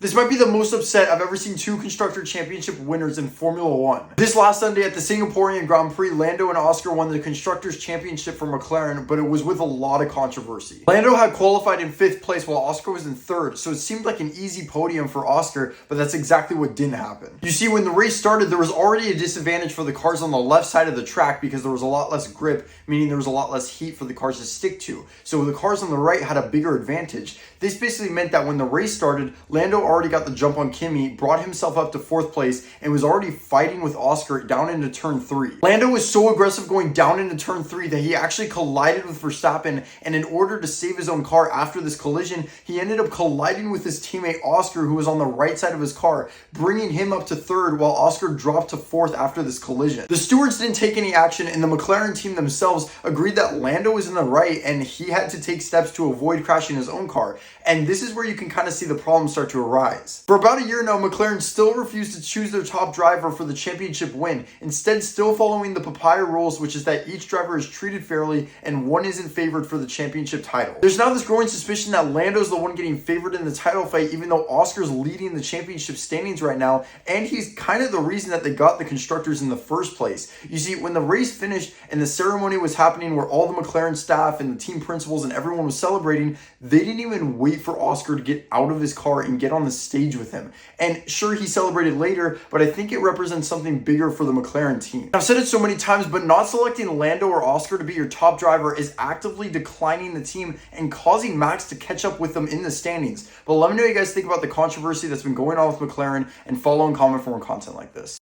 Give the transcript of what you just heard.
This might be the most upset I've ever seen two Constructor Championship winners in Formula 1. This last Sunday at the Singaporean Grand Prix, Lando and Oscar won the Constructors Championship for McLaren, but it was with a lot of controversy. Lando had qualified in 5th place while Oscar was in 3rd, so it seemed like an easy podium for Oscar, but that's exactly what didn't happen. You see, when the race started, there was already a disadvantage for the cars on the left side of the track because there was a lot less grip, meaning there was a lot less heat for the cars to stick to. So the cars on the right had a bigger advantage. This basically meant that when the race started, Lando already got the jump on Kimi, brought himself up to 4th place, and was already fighting with Oscar down into turn 3. Lando was so aggressive going down into turn 3 that he actually collided with Verstappen, and in order to save his own car after this collision, he ended up colliding with his teammate Oscar, who was on the right side of his car, bringing him up to 3rd while Oscar dropped to 4th after this collision. The stewards didn't take any action, and the McLaren team themselves agreed that Lando was in the right and he had to take steps to avoid crashing his own car. And this is where you can kind of see the problems start to arise. For about a year now, McLaren still refused to choose their top driver for the championship win, instead still following the papaya rules, which is that each driver is treated fairly and one isn't favored for the championship title. There's now this growing suspicion that Lando's the one getting favored in the title fight, even though Oscar's leading the championship standings right now, and he's kind of the reason that they got the Constructors in the first place. You see, when the race finished and the ceremony was happening where all the McLaren staff and the team principals and everyone was celebrating, they didn't even wait for Oscar to get out of his car and get on the stage with him. And sure, he celebrated later, but I think it represents something bigger for the McLaren team. I've said it so many times, but not selecting Lando or Oscar to be your top driver is actively declining the team and causing Max to catch up with them in the standings. But let me know what you guys think about the controversy that's been going on with McLaren, and follow and comment for more content like this.